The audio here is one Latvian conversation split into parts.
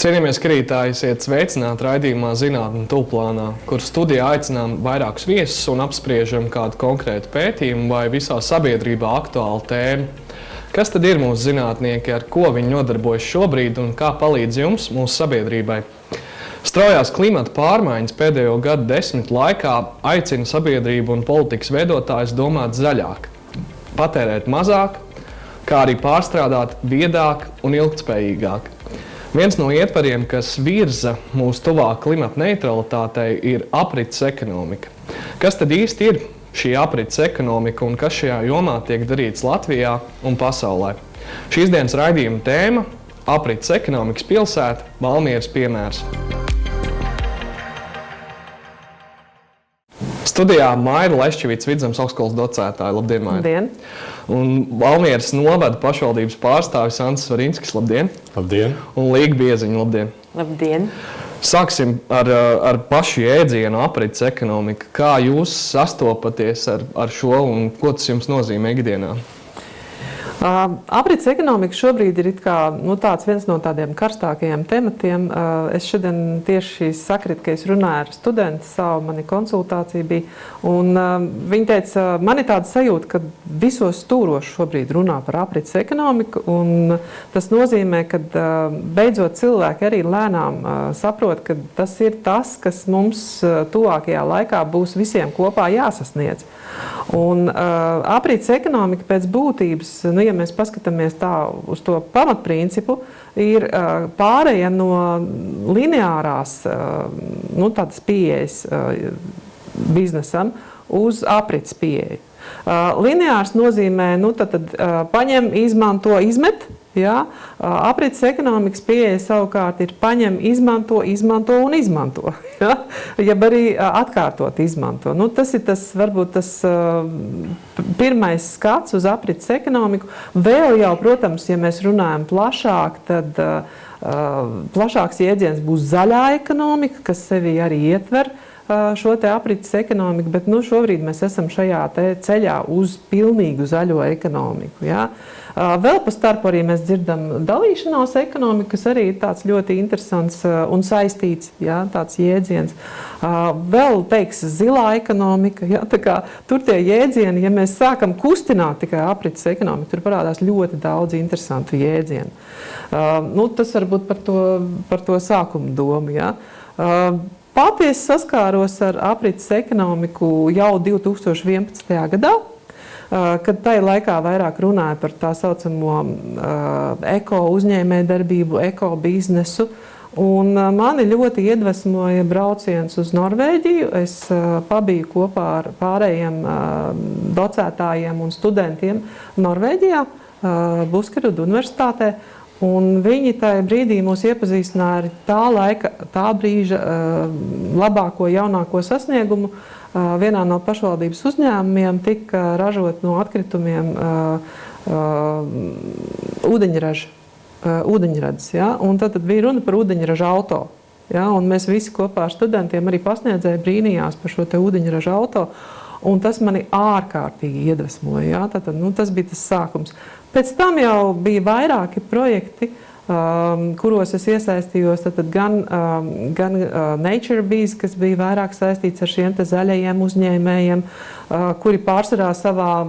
Cienījamies skatītāji, esiet sveicināti raidījumā Zinātne tūplānā, kur studijā aicinām vairākus viesus un apspriežam kādu konkrētu pētījumu vai visā sabiedrībā aktuālu tēmu. Kas tad ir mūsu zinātnieki, ar ko viņi nodarbojas šobrīd un kā palīdz jums, mūsu sabiedrībai? Straujās klimata pārmaiņas pēdējo gadu desmitu laikā aicina sabiedrību un politikas veidotājus domāt zaļāk, patērēt mazāk, kā arī pārstrādāt viedāk un ilgtspējīgāk. Viens no ietvariem, kas virza mūs tuvāk klimata neutralitātei, ir aprits ekonomika. Kas tad īsti ir šī aprits ekonomika un kas šajā jomā tiek darīts Latvijā un pasaulē? Šīs dienas raidījuma tēma – aprits ekonomikas pilsēta, Valmieras piemērs. Studijā Maira Leščevica, Vidzemes augstskolas docētāja. Labdien, Maira! Labdien! Un Valmieras novada pašvaldības pārstāvis Antis Varinskis. Labdien! Labdien! Un Līga Bieziņa. Labdien! Labdien! Sāksim ar pašu jēdzienu aprits ekonomika. Kā jūs sastopaties ar šo un ko tas jums nozīmē ikdienā? Aprits ekonomika šobrīd ir tāds viens no tādiem karstākajiem tematiem. Es šodien tieši sakritu, ka es runāju ar studentu savu, mani konsultācija bija. Un viņi teica, man ir tāda sajūta, ka visos stūros šobrīd runā par aprits ekonomiku. Un tas nozīmē, ka beidzot cilvēki arī lēnām saprot, ka tas ir tas, kas mums tuvākajā laikā būs visiem kopā jāsasniedz. Un aprits ekonomika pēc būtības, ja mēs paskatāmies tā uz to pamatprincipu, ir pāreja no lineārās tādas pieejas biznesam uz aprits pieeju. Lineārs nozīmē, paņem, izmanto, izmet. Ja? Aprits ekonomikas pieeja savukārt ir paņem, izmanto un izmanto. Ja? Jeb arī atkārtot izmanto. Tas ir varbūt tas pirmais skats uz aprits ekonomiku. Vēl jau, protams, ja mēs runājam plašāk, tad plašāks jēdziens būs zaļā ekonomika, kas sevi arī ietver šo te aprits ekonomiku, bet šobrīd mēs esam šajā ceļā uz pilnīgu zaļo ekonomiku. Ja? Vēl pa starpu arī mēs dzirdam dalīšanās ekonomiku, kas arī ir tāds ļoti interesants un saistīts, ja, tāds jēdziens. Vēl teiks zilā ekonomika, ja, tā kā tur tie jēdzieni, ja mēs sākam kustināt tikai aprits ekonomiku, tur parādās ļoti daudz interesantu jēdzienu. Tas varbūt par to sākumu domu, ja. Pati es saskāros ar aprits ekonomiku jau 2011. gadā, kad tajā laikā vairāk runāja par tā saucamo eko uzņēmējdarbību, eko biznesu. Un mani ļoti iedvesmoja brauciens uz Norvēģiju. Es pabiju kopā ar pārējiem docētājiem un studentiem Norvēģijā, Buskerud universitātē. Un viņi tajā brīdī mūs iepazīstināja ar tā brīža labāko, jaunāko sasniegumu. Vienā no pašvaldības uzņēmumiem tika ražot no atkritumiem ūdeņradis. Ja? Un tad bija runa par ūdeņraža auto. Ja? Un mēs visi kopā ar studentiem arī pasniedzēji brīnījās par šo te ūdeņraža auto. Un tas mani ārkārtīgi iedvesmoja. Ja? Tātad, tas bija tas sākums. Pēc tam jau bija vairāki projekti, kuros es iesaistījos, gan Nature Bees, kas bija vairāk saistīts ar šiem te zaļajiem uzņēmējiem, kuri pārsvarā savā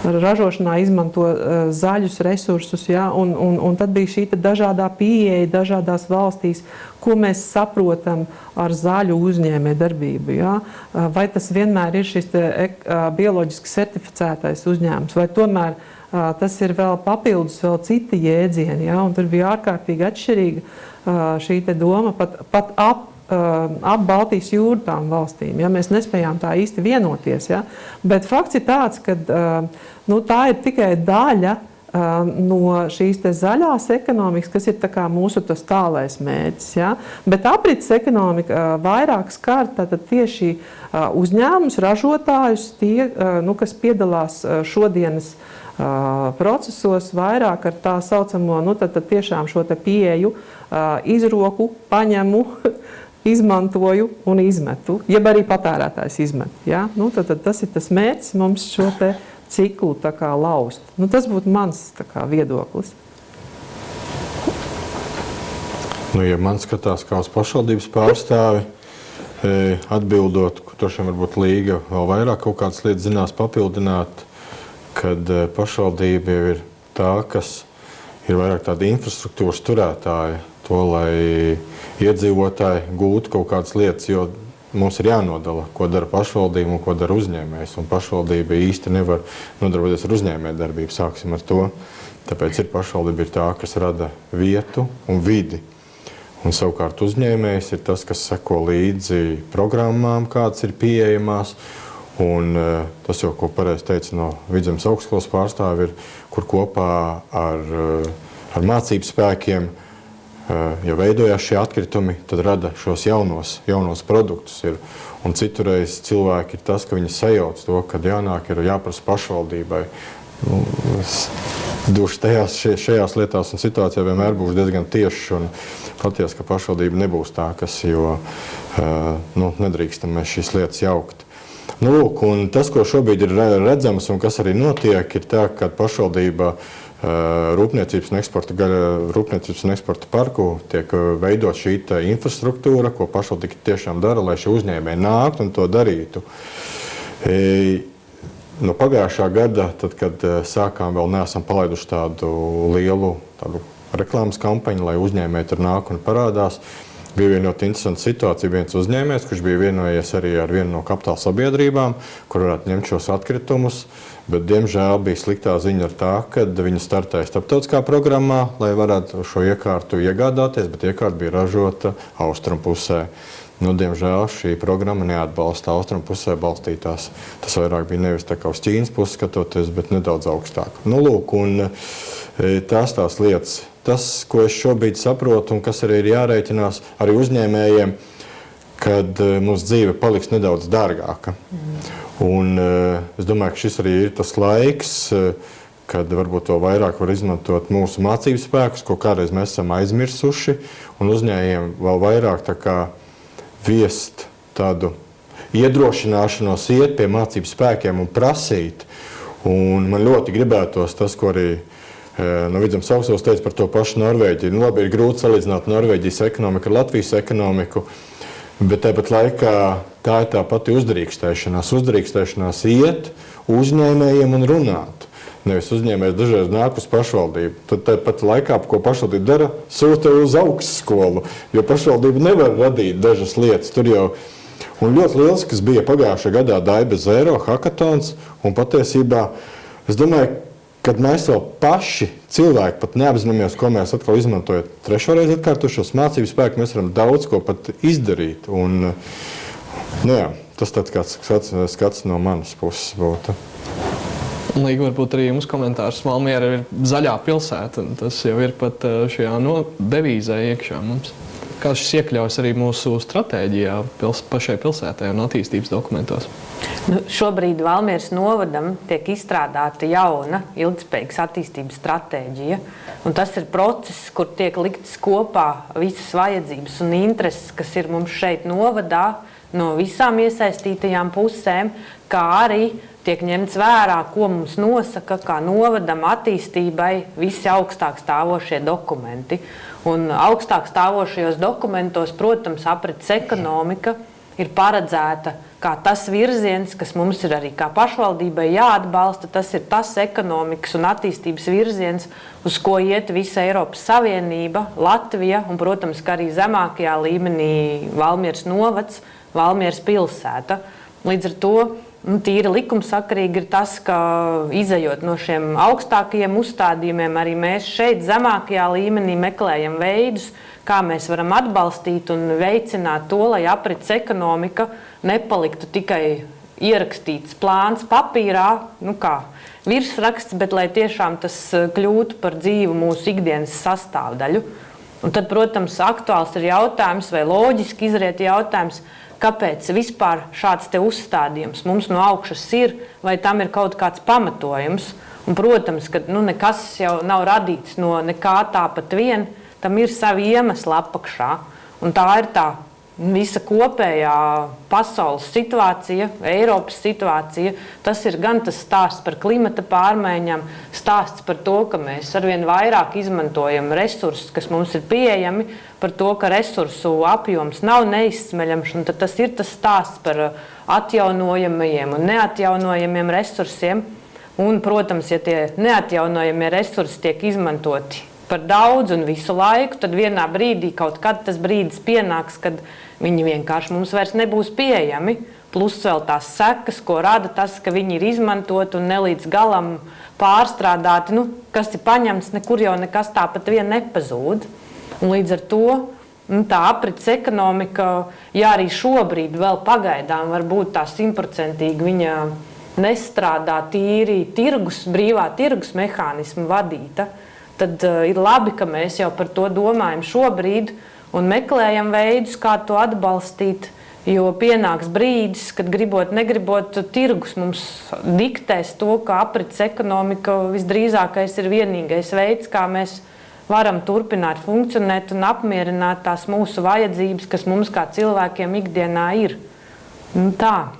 ražošanā izmanto zaļus resursus, ja? Un tad bija šī dažādā pieeja dažādās valstīs, ko mēs saprotam ar zaļu uzņēmējdarbību. Ja? Vai tas vienmēr ir šis bioloģiski certificētais uzņēmums, vai tomēr tas ir vēl papildus vēl citi jēdzieni. Ja? Un tur bija ārkārtīgi atšķirīga šī te doma pat ap Baltijas jūru tām valstīm. Ja? Mēs nespējām tā īsti vienoties. Ja? Bet fakts ir tāds, ka tā ir tikai daļa no šīs te zaļās ekonomikas, kas ir tā kā mūsu tas tālais mērķis. Ja? Bet aprits ekonomika vairāk skar tieši uzņēmumus, ražotājus, tie, kas piedalās šodienas procesos vairāk ar tā saucamo, tad tiešām šo te pieeju izroku, paņemu, izmantoju un izmetu, jeb arī patērētājs izmet. Ja? Tad tas ir tas mērķis mums šo te ciklu tā kā laust. Tas būtu mans tā kā viedoklis. Ja man skatās kā uz pašvaldības pārstāvi, atbildot, droši vien varbūt Līga vēl vairāk kaut kādas lietas zinās papildināt, kad pašvaldība jau ir tā, kas ir vairāk tāda infrastruktūras turētāja, to, lai iedzīvotāji gūtu kaut kādas lietas, jo mums ir jānodala, ko dara pašvaldība un ko dara uzņēmējs. Un pašvaldība īsti nevar nodarboties ar uzņēmējdarbību, sāksim ar to. Tāpēc pašvaldība ir tā, kas rada vietu un vidi. Un savukārt uzņēmējs ir tas, kas seko līdzi programmām, kādas ir pieejamās. Un tas jau, ko pareizi teica no Vidzemes augstskolas pārstāvi, ir, kur kopā ar mācību spēkiem, ja veidojās šie atkritumi, tad rada šos jaunos produktus. Un citurreiz cilvēki ir tas, ka viņi sajauc to, kad jānāk ir jāprasa pašvaldībai. Šajās lietās un situācijā vienmēr būs diezgan tieši un patiesi, ka pašvaldība nebūs tā, kas, jo nedrīkstam mēs šīs lietas jaukt. Lūk, un tas, ko šobrīd ir redzams un kas arī notiek, ir tā, ka pašvaldība Rūpniecības un eksporta parku tiek veidot šī infrastruktūra, ko pašvaldība tiešām dara, lai šie uzņēmēji nāktu un to darītu. No pagājušā gada, tad, kad sākām, vēl neesam palaiduši tādu lielu reklāmas kampaņu, lai uzņēmēji tur nāk un parādās. Bija viena ļoti interesanta situācija. Viens uzņēmējs, kurš bija vienojies arī ar vienu no kapitāla sabiedrībām, kur varētu ņemt šos atkritumus, bet, diemžēl, bija sliktā ziņa ar tā, ka viņi startēja starptautiskā programmā, lai varētu šo iekārtu iegādāties, bet iekārta bija ražota austrumpusē. Diemžēl šī programma neatbalsta austrumpusē balstītās. Tas vairāk bija nevis tā kā uz Ķīnas puses skatoties, bet nedaudz augstāk. Lūk, un tās lietas. Tas, ko es šobrīd saprotu un kas arī ir jārēķinās arī uzņēmējiem, kad mums dzīve paliks nedaudz dārgāka. Un es domāju, ka šis arī ir tas laiks, kad varbūt to vairāk var izmantot mūsu mācību spēkus, ko kādreiz mēs esam aizmirsuši, un uzņēmējiem vēl vairāk tā kā viest tādu iedrošināšanos iet pie mācību spēkiem un prasīt. Un man ļoti gribētos tas, ko arī no Vidzemes augstskolas teica par to pašu Norvēģiju. Labi, ir grūti salīdzināt Norvēģijas ekonomiku ar Latvijas ekonomiku, bet tāpat laikā tā ir tā pati uzdrīkstēšanās. Uzdrīkstēšanās iet uzņēmējiem un runāt. Nevis uzņēmējs dažreiz nāk uz pašvaldību. Tad tāpat laikā, ko pašvaldība dara, sūta uz augstskolu, jo pašvaldība nevar radīt dažas lietas. Tur jau un ļoti liels, kas bija pagājušajā gadā Daiba Zero hackathons, un patiesībā es domāju, kad mēs vēl paši cilvēki pat neapzināmies, ko mēs atkal izmantojam trešoreiz atkārtošos mācību spēku, mēs varam daudz ko pat izdarīt. Un, tas tāds kāds skats no manas puses būtu. Līga, varbūt arī jums komentārs. Valmiera ir zaļā pilsēta, un tas jau ir pat šajā devīzē iekšā mums. Kā šis iekļaujas arī mūsu stratēģijā pašai pilsētai un attīstības dokumentos? Šobrīd Valmieras novadam tiek izstrādāta jauna ilgtspējīgas attīstības stratēģija. Un tas ir process, kur tiek liktas kopā visas vajadzības un intereses, kas ir mums šeit novadā, no visām iesaistītajām pusēm, kā arī tiek ņemts vērā, ko mums nosaka, kā novadam attīstībai visi augstāk stāvošie dokumenti. Un augstāk stāvošajos dokumentos, protams, aprits ekonomika ir paredzēta kā tas virziens, kas mums ir arī kā pašvaldībai jāatbalsta. Tas ir tas ekonomikas un attīstības virziens, uz ko iet visa Eiropas Savienība, Latvija un, protams, ka arī zemākajā līmenī Valmieras novads, Valmieras pilsēta. Līdz ar to tīri likumsakarīgi ir tas, ka izejot no šiem augstākajiem uzstādījumiem, arī mēs šeit zemākajā līmenī meklējam veidus, kā mēs varam atbalstīt un veicināt to, lai aprits ekonomika nepaliktu tikai ierakstīts plāns papīrā, kā virsraksts, bet lai tiešām tas kļūtu par dzīvu mūsu ikdienas sastāvdaļu. Un tad, protams, aktuāls ir jautājums vai loģiski izriet jautājums, kāpēc vispār šāds te uzstādījums mums no augšas ir, vai tam ir kaut kāds pamatojums. Un, protams, ka nekas jau nav radīts no nekā tāpat vien, tam ir savi iemesli apakšā. Un tā ir tā visa kopējā pasaules situācija, Eiropas situācija. Tas ir gan tas stāsts par klimata pārmaiņām, stāsts par to, ka mēs arvien vairāk izmantojam resursus, kas mums ir pieejami, par to, ka resursu apjoms nav neizsmeļams. Un tad tas ir tas stāsts par atjaunojamajiem un neatjaunojamiem resursiem. Un, protams, ja tie neatjaunojamie resursi tiek izmantoti par daudz un visu laiku, tad vienā brīdī kaut kad tas brīdis pienāks, kad viņi vienkārši mums vairs nebūs pieejami. Plus vēl tās sekas, ko rada tas, ka viņi ir izmantoti un ne līdz galam pārstrādāti. Kas ir paņemts, nekur jau nekas tāpat vien nepazūd. Un līdz ar to tā aprits ekonomika, ja arī šobrīd vēl pagaidām varbūt tā 100% viņa nestrādā tīri brīvā tirgus mehānismu vadīta, tad ir labi, ka mēs jau par to domājam šobrīd un meklējam veidus, kā to atbalstīt, jo pienāks brīdis, kad gribot, negribot, tirgus mums diktēs to, ka aprits ekonomika visdrīzākais ir vienīgais veids, kā mēs varam turpināt funkcionēt un apmierināt tās mūsu vajadzības, kas mums kā cilvēkiem ikdienā ir. Tā.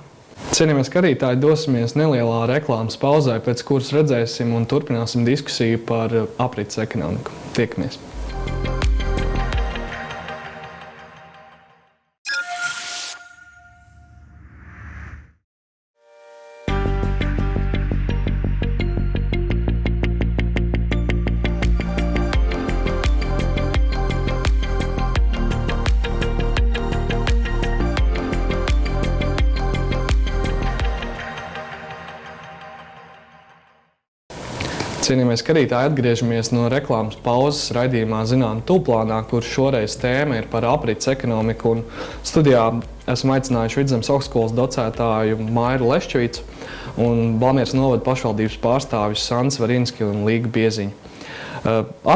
Cienījamie skatītāji, dosimies nelielā reklāmas pauzē, pēc kuras redzēsim un turpināsim diskusiju par aprits ekonomiku. Tiekamies! Cienījamie skatītāji, atgriežamies no reklāmas pauzes raidījumā Zinātne tūplānā, kur šoreiz tēma ir par aprits ekonomiku. Un studijā esam aicinājuši Vidzemes augstskolas docētāju Mairu Leščevicu un Valmieras novada pašvaldības pārstāvjus Sansi Varinski un Līgu Bieziņu.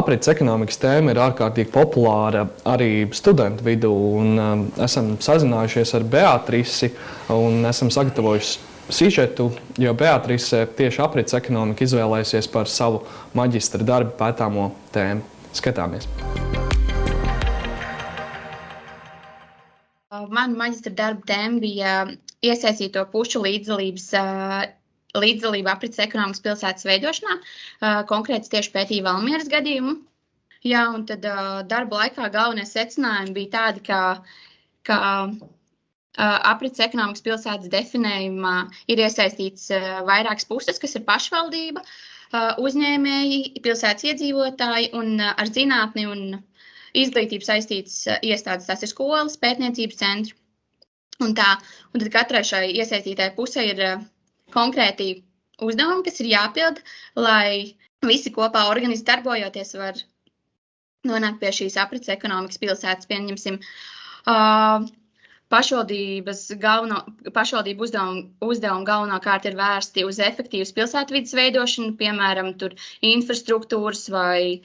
Aprits ekonomikas tēma ir ārkārtīgi populāra arī studentu vidū, un esam sazinājušies ar Beatrisi un esam sagatavojuši sižetu, jo Beatrice tieši aprits ekonomika izvēlējusies par savu maģistra darbu pētāmo tēmu. Skatāmies! Mana maģistra darba tēma bija iesaistīto pušu līdzdalība aprits ekonomikas pilsētas veidošanā. Konkrēti tieši pētīja Valmieras gadījumu. Jā, un tad darba laikā galvenie secinājumi bija tādi, ka aprits ekonomikas pilsētas definējumā ir iesaistīts vairākas puses, kas ir pašvaldība, uzņēmēji, pilsētas iedzīvotāji un ar zinātni un izglītību saistītas iestādes. Tas ir skolas, pētniecības centri un tā. Un tad katrai šai iesaistītāji pusē ir konkrēti uzdevumi, kas ir jāpild, lai visi kopā organiski darbojoties var nonākt pie šīs aprits ekonomikas pilsētas. Pieņemsim, pašvaldību uzdevumi galvenokārt ir vērsti uz efektīvas pilsētvides veidošanu, piemēram, tur infrastruktūras vai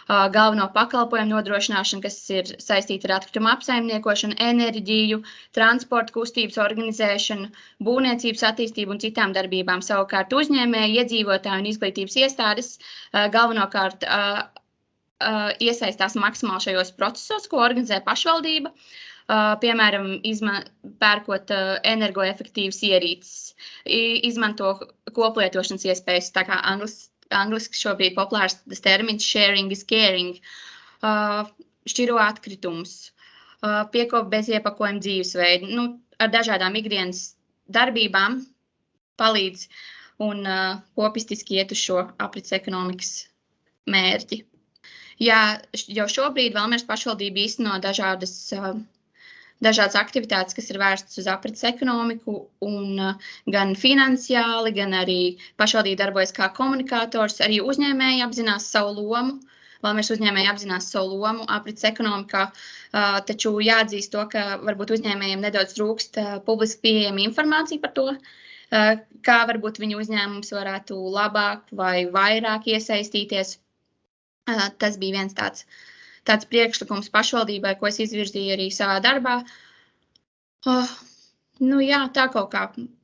galveno pakalpojumu nodrošināšanu, kas ir saistīta ar atkritumu apsaimniekošanu, enerģiju, transporta kustības organizēšanu, būvniecības attīstību un citām darbībām. Savukārt uzņēmēji, iedzīvotāji un izglītības iestādes galvenokārt iesaistās maksimāli šajos procesos, ko organizē pašvaldība. Piemēram, pērkot energoefektīvas ierīces, izmanto koplietošanas iespējas, tā kā angliski šobrīd populārs termins sharing is caring, šķiro atkritumus, piekop bez iepakojuma dzīvesveidu, ar dažādām ikdienas darbībām palīdz un kopistiski iet uz šo aprits ekonomikas mērķi. Jā, jau šobrīd Valmieras pašvaldība īsteno dažādas aktivitātes, kas ir vērstas uz aprits ekonomiku, un gan finansiāli, gan arī pašvaldība darbojas kā komunikators, arī uzņēmēji apzinās savu lomu. Valmieras uzņēmēji apzinās savu lomu aprits ekonomikā, taču jāatzīst to, ka varbūt uzņēmējiem nedaudz trūkst publiski pieejama informācija par to, kā varbūt viņu uzņēmums varētu labāk vai vairāk iesaistīties. Tas bija viens tāds priekšlikums pašvaldībai, ko es izvirzīju arī savā darbā. Jā, tā kaut kā.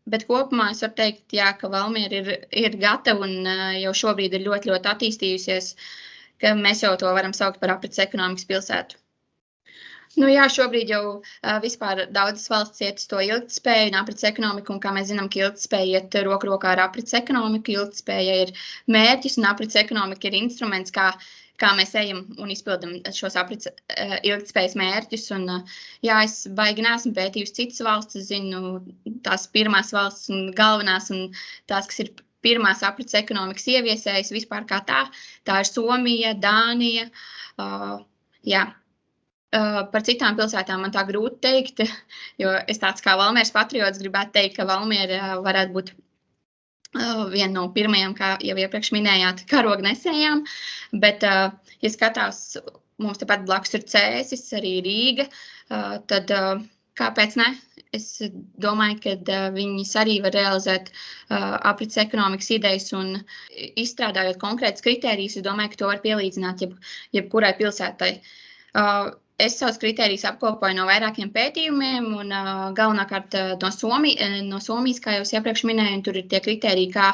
Bet kopumā es varu teikt, jā, ka Valmiera ir gatava un jau šobrīd ir ļoti, ļoti attīstījusies, ka mēs jau to varam saukt par aprits ekonomikas pilsētu. Nu, jā, šobrīd jau vispār daudzas valsts iet uz to ilgtspēju un aprits ekonomiku, un kā mēs zinām, ka ilgtspēja iet roku rokā ar aprits ekonomiku. Ilgtspēja ir mērķis, un aprits ekonomika ir instruments, kā mēs ejam un izpildam šos aprits ilgtspējas mērķus. Un, jā, es baigi neesmu pētījusi citas valstis, zinu tās pirmās valstis un galvenās, un tās, kas ir pirmās aprits ekonomikas ieviesējas vispār kā tā ir Somija, Dānija, jā. Par citām pilsētām man tā grūti teikt, jo es tāds kā Valmieras patriots gribētu teikt, ka Valmiera varētu būt viena no pirmajām, kā jau iepriekš minējāt, karognesējām. Bet, ja skatās, mums tepat blakus ir Cēsis, arī Rīga, tad kāpēc ne? Es domāju, ka viņas arī var realizēt aprits ekonomikas idejas un izstrādājot konkrētas kritērijas, es domāju, ka to var pielīdzināt jebkurai pilsētai. Es savus kritērijus apkopoju no vairākiem pētījumiem un galvenokārt no Somijas, kā jau es iepriekš minēju, un tur ir tie kritēriji, kā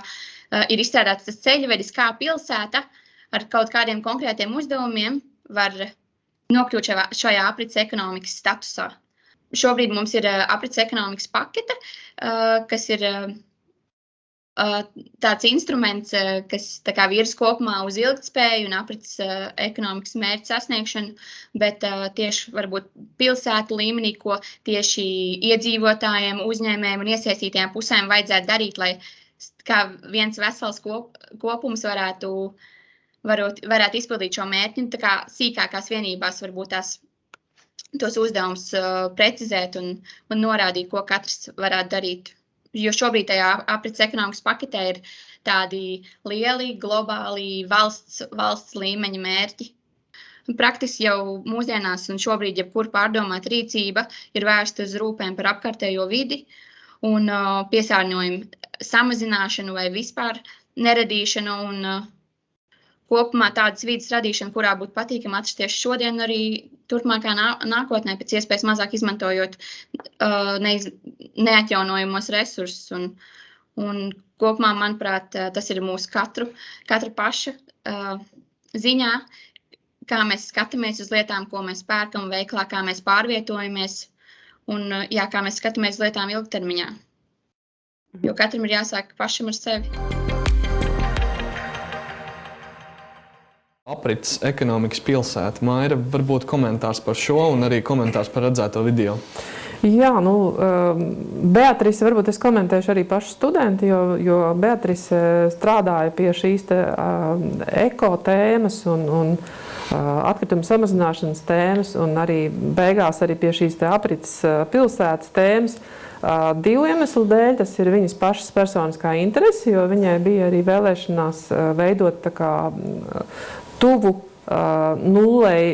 ir izstrādāts tas ceļvedis, kā pilsēta ar kaut kādiem konkrētiem uzdevumiem var nokļūt šajā aprits ekonomikas statusā. Šobrīd mums ir aprits ekonomikas pakete, kas ir tāds instruments, kas tā kā virs kopumā uz ilgtspēju un aprits ekonomikas mērķu sasniegšanu, bet tieši varbūt pilsētu līmenī, ko tieši iedzīvotājiem, uzņēmējiem un iesaistītajām pusēm vajadzētu darīt, lai kā viens vesels kopums varētu izpildīt šo mērķi, un tā kā sīkākās vienībās varbūt tos uzdevumus precizēt un norādīt, ko katrs varētu darīt. Jo šobrīd tajā aprits ekonomikas paketē ir tādi lieli, globāli valsts līmeņa mērķi. Praktiski jau mūsdienās un šobrīd jebkur pārdomāta rīcība ir vērsta uz rūpēm par apkārtējo vidi un piesārņojumu samazināšanu vai vispār neradīšanu un kopumā tādas vidas radīšana, kurā būtu patīkami atrasties šodien arī turpmākā nākotnē, pēc iespējas mazāk izmantojot neatjaunojamos resursus. Un kopumā, manuprāt, tas ir mūsu katra paša ziņā, kā mēs skatāmies uz lietām, ko mēs pērkam veiklā, kā mēs pārvietojamies un kā mēs skatāmies uz lietām ilgtermiņā. Jo katram ir jāsāk pašam ar sevi. Aprits ekonomikas pilsēta. Maira, varbūt komentārs par šo un arī komentārs par redzēto video. Jā, Beatrice, varbūt es komentēšu arī pašu studenti, jo Beatrice strādāja pie šīs eko tēmas un atkrituma samazināšanas tēmas un arī beigās arī pie šīs aprits pilsētas tēmas. Divu iemeslu dēļ, tas ir viņas pašas personiskā interese, jo viņai bija arī vēlēšanās veidot tā kā tuvu nullei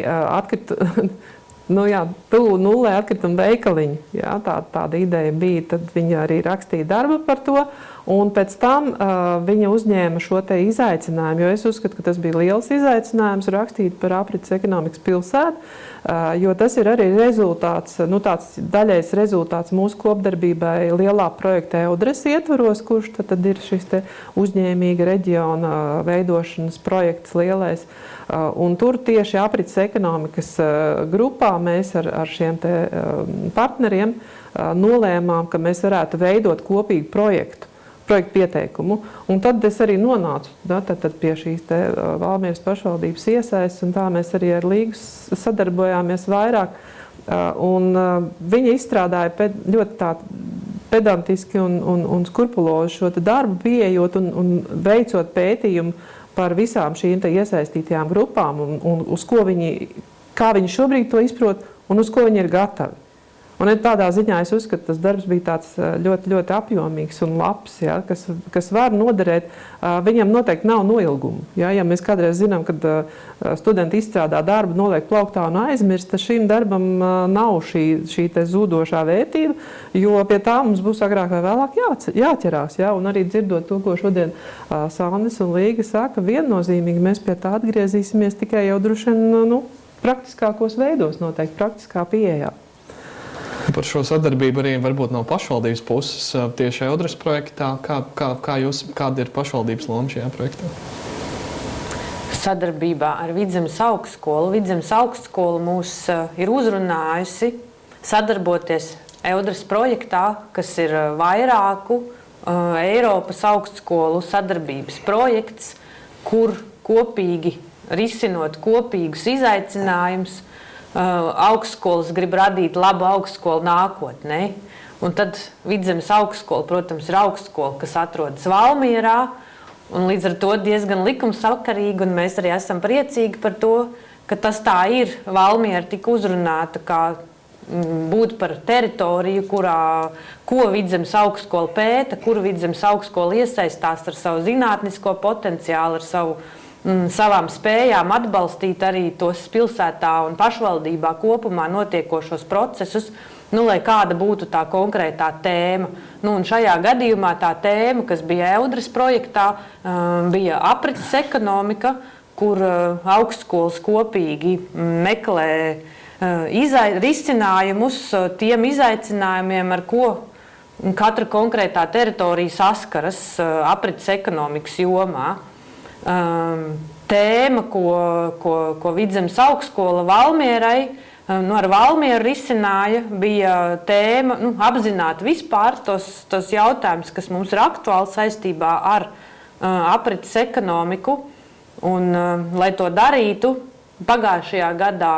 atkrituma veikaliņu. Jā, tāda ideja bija, tad viņa arī rakstīja darbu par to. Un pēc tam viņa uzņēma šo te izaicinājumu, jo es uzskatu, ka tas bija liels izaicinājums rakstīt par aprits ekonomikas pilsētu, jo tas ir arī rezultāts, tāds daļais rezultāts mūsu kopdarbībai lielā projekta Eudres ietvaros, kurš tad ir šis te uzņēmīga reģiona veidošanas projekts lielais. Un tur tieši aprits ekonomikas grupā mēs ar šiem te partneriem nolēmām, ka mēs varētu veidot kopīgu projektu pieteikumu. Un tad es arī nonācu tad pie šīs te Valmieras pašvaldības iesaistes, un tā mēs arī ar Līgu sadarbojāmies vairāk. Un viņi izstrādāja ļoti tā pedantiski un skrupulozi šo darbu pieejot un veicot pētījumu par visām šīm te iesaistītajām grupām un uz ko kā viņi šobrīd to izprot un uz ko viņi ir gatavi. Un tādā ziņā es uzskatu, ka tas darbs bija tāds ļoti, ļoti apjomīgs un labs, ja, kas var noderēt. Viņam noteikti nav noilgumu. Ja mēs kādreiz zinām, kad studenti izstrādā darbu, noliek plauktā un aizmirst, tad šim darbam nav šī te zūdošā vērtība, jo pie tā mums būs agrāk vai vēlāk jāķerās. Ja, un arī dzirdot to, ko šodien Sandis un Līga saka, viennozīmīgi mēs pie tā atgriezīsimies tikai jau droši vien praktiskākos veidos, noteikti praktiskā pieejā. Par šo sadarbību arī varbūt no pašvaldības puses tieši Eudres projektā. Kāda ir pašvaldības loma šajā projektā? sadarbībā ar Vidzemes augstskolu. Vidzemes augstskola mūs ir uzrunājusi sadarboties Eudras projektā, kas ir vairāku Eiropas augstskolu sadarbības projekts, kur kopīgi risinot kopīgus izaicinājumus, augstskolas grib radīt labu augstskolu nākotnē. Un tad Vidzemes augstskola, protams, ir augstskola, kas atrodas Valmierā, un līdz ar to diezgan likumsakarīgi, un mēs arī esam priecīgi par to, ka tas tā ir. Valmiera tika uzrunāta kā būt par teritoriju, ko Vidzemes augstskola pēta, kuru Vidzemes augstskola iesaistās ar savu zinātnisko potenciālu, ar savām spējām atbalstīt arī tos pilsētā un pašvaldībā kopumā notiekošos procesus, lai kāda būtu tā konkrētā tēma. Un šajā gadījumā tā tēma, kas bija Eudras projektā, bija aprits ekonomika, kur augstskolas kopīgi meklē risinājumus tiem izaicinājumiem, ar ko katra konkrētā teritorija saskaras aprits ekonomikas jomā. Tēma, ko Vidzemes augstskola Valmierai, ar Valmieru risināja, bija tēma apzināt vispār tos jautājumus, kas mums ir aktuāli saistībā ar aprits ekonomiku. Un, lai to darītu, pagājušajā gadā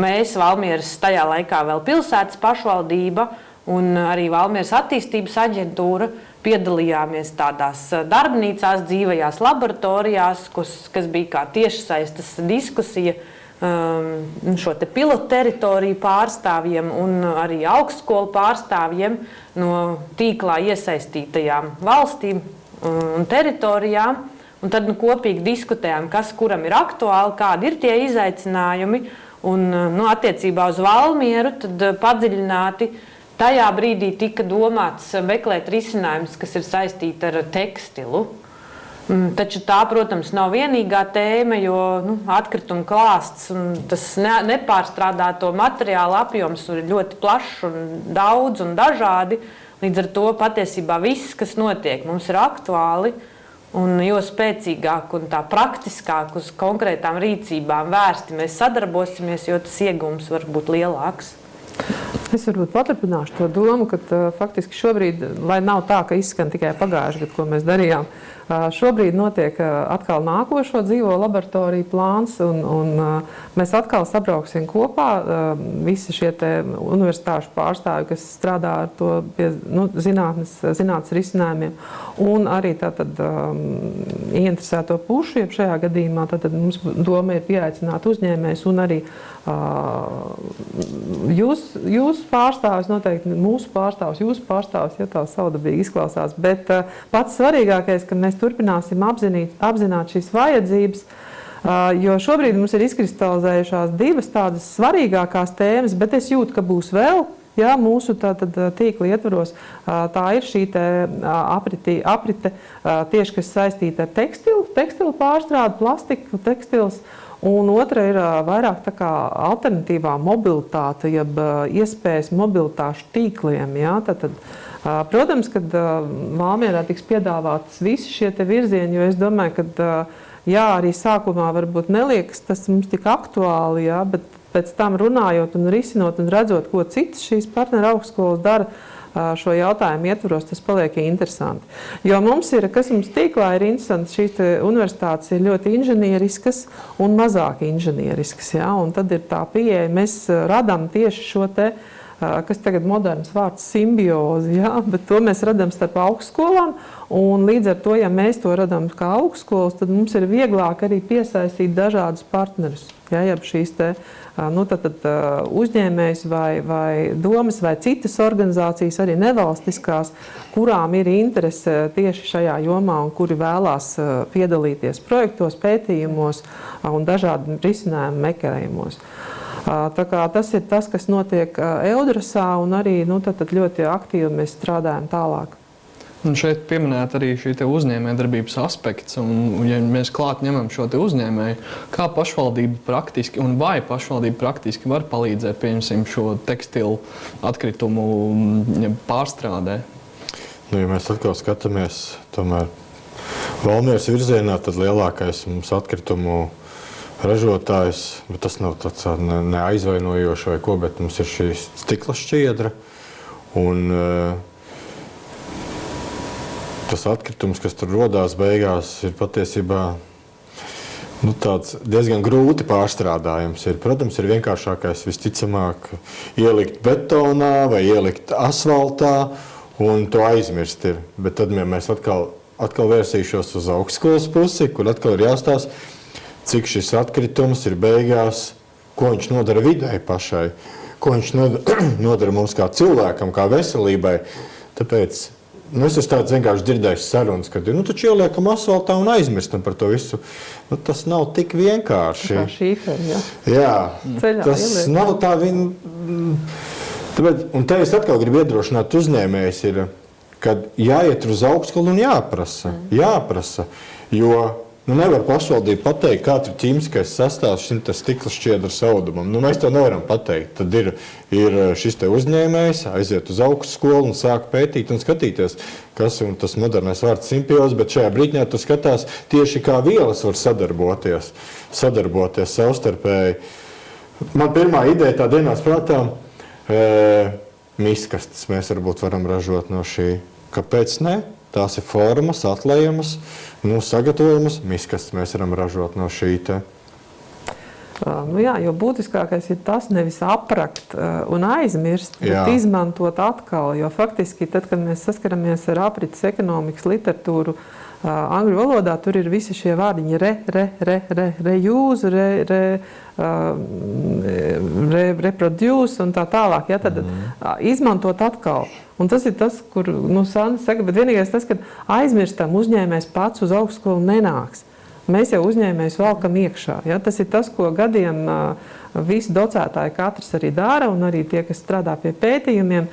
mēs, Valmieras tajā laikā vēl pilsētas pašvaldība un arī Valmieras attīstības aģentūra piedalījāmies tādās darbnīcās, dzīvajās laboratorijās, kas bija kā tiešsaistes diskusija šo te pilotu teritoriju pārstāvjiem un arī augstskolu pārstāvjiem no tīklā iesaistītajām valstīm un teritorijām. Un tad kopīgi diskutējām, kas kuram ir aktuāli, kādi ir tie izaicinājumi. Un attiecībā uz Valmieru tad padziļināti tajā brīdī tika domāts meklēt risinājumus, kas ir saistīti ar tekstilu. Taču tā, protams, nav vienīgā tēma, jo atkrituma klāsts un tas nepārstrādāto materiālu apjoms ir ļoti plašs un daudz un dažādi. Līdz ar to patiesībā viss, kas notiek, mums ir aktuāli. Un jo spēcīgāk un tā praktiskāk uz konkrētām rīcībām vērsti mēs sadarbosimies, jo tas iegums var būt lielāks. Es varbūt paturpināšu to domu, ka faktiski šobrīd, lai nav tā, ka izskan tikai pagājuši gadu, ko mēs darījām, šobrīd notiek atkal nākošo dzīvo laboratoriju plāns, un mēs atkal sabrauksim kopā visi šie te universitāšu pārstāvji, kas strādā ar to pie zinātnes risinājumiem, un arī tātad ieinteresēto pušu, jeb šajā gadījumā tātad mums doma ir pieaicināt uzņēmējus un arī jūs pārstāvis, noteikti mūsu pārstāvis, jūsu pārstāvis, ja tā savdabīgi izklausās, bet pats svarīgākais, ka mēs turpināsim apzināt šīs vajadzības, jo šobrīd mums ir izkristalizējušās divas tādas svarīgākās tēmas, bet es jūtu, ka būs vēl, ja, mūsu tīkla ietvaros, tā ir šī aprite tieši, kas saistīta ar tekstilu pārstrādi, plastiku, tekstils. Un otra ir vairāk tā kā alternatīvā mobilitāte, jeb iespējas mobilitāšu tīkliem. Ja? Protams, kad Valmierā tiks piedāvātas visi šie te virzieni, jo es domāju, ka arī sākumā varbūt neliekas tas mums tik aktuāli, ja? Bet pēc tam runājot un risinot un redzot, ko citas šīs partneru augstskolas dara, šo jautājumu ietvaros, tas paliek interesanti. Jo mums ir, kas mums tīklā ir interesanti, šīs universitātes ir ļoti inženieriskas un mazāk inženieriskas. Ja? Un tad ir tā pieeja, mēs radām tieši šo te, kas tagad moderns vārds simbiozi, ja? Bet to mēs radām starp augstskolām, un līdz ar to, ja mēs to radām kā augstskolas, tad mums ir vieglāk arī piesaistīt dažādus partnerus. Ja? Ja šīs te uzņēmējs vai domas vai citas organizācijas, arī nevalstiskās, kurām ir interese tieši šajā jomā un kuri vēlās piedalīties projektos, pētījumos un dažādu risinājumu meklējumos. Tā kā tas ir tas, kas notiek Eudrasā, un arī ļoti aktīvi mēs strādājam tālāk. Un šeit pieminēt arī šī uzņēmējdarbības aspekts, un ja mēs klāt ņemam šo uzņēmēju, kā pašvaldība praktiski, un vai pašvaldība praktiski var palīdzēt, pieņemsim, šo tekstilu atkritumu pārstrādē? Ja mēs atkal skatāmies tomēr Valmieras virzienā tad lielākais mums atkritumu ražotājs, bet tas nav tāds neaizvainojošs vai ko, bet mums ir šī stikla šķiedra. Un tas atkritums, kas tur rodās beigās, ir patiesībā tāds diezgan grūti pārstrādājams. Protams, ir vienkāršākais visticamāk ielikt betonā vai ielikt asfaltā un to aizmirst ir. Bet tad mēs atkal vērsīšos uz augstskolas pusi, kur atkal ir jāstāsta, cik šis atkritums ir beigās, ko viņš nodara videi pašai, ko viņš nodara mums kā cilvēkam, kā veselībai. Tāpēc es esmu tāds vienkārši dzirdējis sarunas, kad taču ieliekam asfaltā un aizmirstam par to visu. Tas nav tik vienkārši. Kā šīferi, jā. Jā, Ceļā tas ieliek. nav tā Tāpēc, un te es atkal gribu iedrošināt uzņēmējus, kad jāiet uz augstskolu un jāprasa, jo nevar pašvaldība pateikt, kā tur ķīmiskais sastāvs šim stikla šķiedras audumam. Mēs to nevaram pateikt. Tad ir šis te uzņēmējs, aiziet uz augstskolu un sāk pētīt un skatīties, kas ir tas modernais vārds simbiozes, bet šajā brīdņā tu skatās tieši kā vielas var sadarboties savstarpēji. Man pirmā ideja tā dienās prātā, miskastes mēs varbūt varam ražot no šī. Kāpēc ne? Tās ir formas, atlējamas, sagatavojamas. Miskastes mēs varam ražot no šī te. Jā, jo būtiskākais ir tas nevis aprakt un aizmirst, bet izmantot atkal. Jo faktiski, tad, kad mēs saskaramies ar aprits ekonomikas literatūru, angļu valodā tur ir visi šie vārdiņi reuse, reproduce un tā tālāk. Ja, tad izmantot atkal. Un tas ir tas, kur Sandra saka, bet vienīgais tas, ka aizmirstam uzņēmējs pats uz augstskolu nenāks. Mēs jau uzņēmējus valkam iekšā. Ja? Tas ir tas, ko gadiem visi docētāji katrs arī dara, un arī tie, kas strādā pie pētījumiem,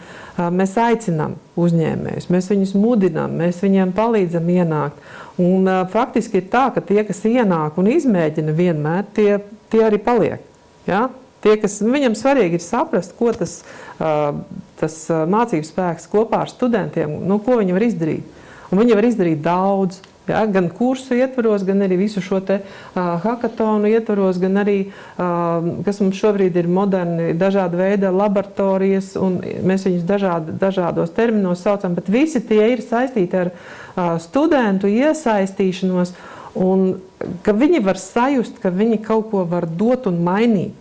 mēs aicinām uzņēmējus, mēs viņus mudinām, mēs viņiem palīdzam ienākt. Un faktiski ir tā, ka tie, kas ienāk un izmēģina vienmēr, tie arī paliek. Ja? Tie, kas, viņam svarīgi ir saprast, ko tas mācības spēks kopā ar studentiem, ko viņi var izdarīt. Un viņi var izdarīt daudz. Ja, gan kursu ietvaros, gan arī visu šo te hakatonu ietvaros, gan arī, kas mums šobrīd ir moderni, dažāda veida laboratorijas, un mēs viņus dažādos terminos saucam, bet visi tie ir saistīti ar studentu iesaistīšanos, un ka viņi var sajust, ka viņi kaut ko var dot un mainīt.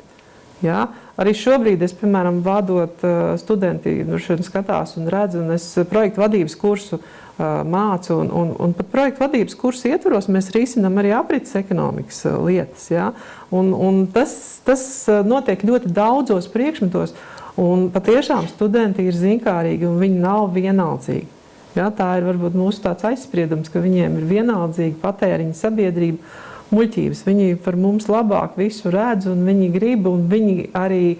Ja? Arī šobrīd es, piemēram, vadot studenti, šodien skatās un redzu, un es projektu vadības kursu mācu, un pat projektu vadības kursu ietvaros mēs risinām arī aprits ekonomikas lietas. Ja? Un tas notiek ļoti daudzos priekšmetos, un patiešām studenti ir zinkārīgi, un viņi nav vienaldzīgi. Ja? Tā ir varbūt mūsu tāds aizspriedums, ka viņiem ir vienaldzīga patēriņa sabiedrība, muļķības. Viņi par mums labāk visu redz, un viņi grib, un viņi arī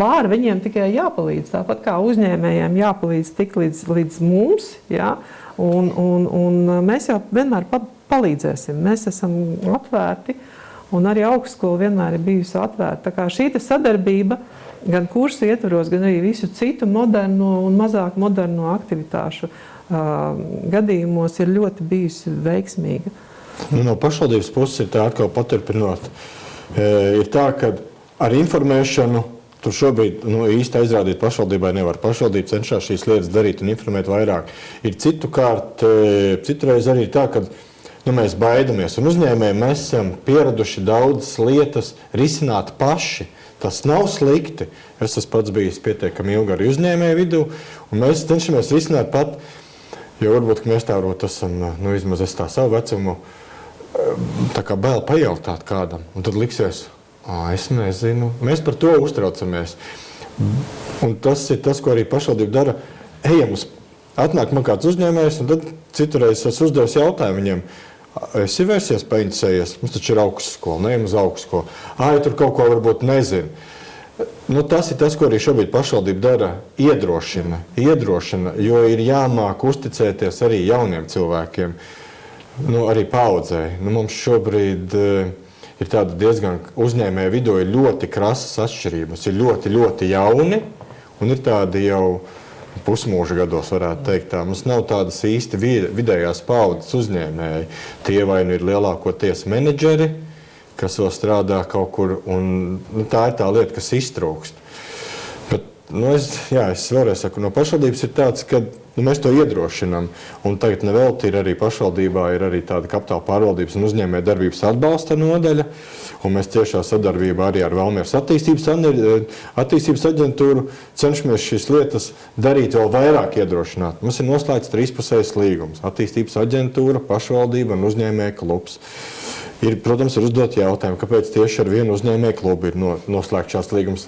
var, viņiem tikai jāpalīdz. Tāpat kā uzņēmējiem jāpalīdz tik līdz mums, ja? Un mēs jau vienmēr palīdzēsim. Mēs esam atvērti, un arī augstskola vienmēr ir bijusi atvērta. Tā kā šī sadarbība gan kursu ietvaros, gan arī visu citu moderno un mazāk moderno aktivitāšu gadījumos ir ļoti bijusi veiksmīga. No pašvaldības puses ir tā atkal paturpinot. Ir tā, ka ar informēšanu tur šobrīd īsti aizrādīt pašvaldībai nevar. Pašvaldība cenšas šīs lietas darīt un informēt vairāk. Ir citreiz arī tā, ka mēs baidamies. Un uzņēmēji mēs esam pieraduši daudzas lietas risināt paši. Tas nav slikti. Es esmu pats bijis pietiekami ilgi arī uzņēmēju vidū. Un mēs cenšamies risināt pat, jo varbūt mēs tā varbūt esam, vismaz es tā savu vecumu, tā kā bail pajautāt kādam. Un tad liksies, es nezinu. Mēs par to uztraucamies. Un tas ir tas, ko arī pašvaldība dara. Atnāk man kāds uzņēmējs, un tad citureiz es uzdevu jautājumu viņiem. Esi vērsies, painteresējies, mums taču ir augstskola, neejam uz augstskolu. Ja tur kaut ko varbūt nezinu. Tas ir tas, ko arī šobrīd pašvaldība dara, iedrošina, jo ir jāmāk uzticēties arī jauniem cilvēkiem, arī paaudzēji. Mums šobrīd ir tāda diezgan uzņēmēju vidū ir ļoti krasas atšķirības. Ir ļoti, ļoti jauni un ir tādi jau pusmūža gados, varētu teikt tā. Mums nav tādas īsti vidējās paudzes uzņēmēji. Tie vai nu ir lielākoties menedžeri, kas vēl strādā kaut kur, un tā ir tā lieta, kas iztrūkst. Bet, es vēlreiz saku, no pašvaldības ir tāds, ka mēs to iedrošinām. Un tagad nevelti ir arī pašvaldībā ir arī tāda kapitāla pārvaldības un uzņēmē darbības atbalsta nodaļa. Un mēs tiešā sadarbībā arī ar Valmieras attīstības aģentūru cenšamies šīs lietas darīt vēl vairāk iedrošināt. Mums ir noslēgts 3-pusējs līgums. Attīstības aģentūra, pašvaldība un uzņēmēja klubs. Protams, ir uzdot jautājumu, kāpēc tieši ar vienu uzņēmēju klubu ir noslēgts šās līgums.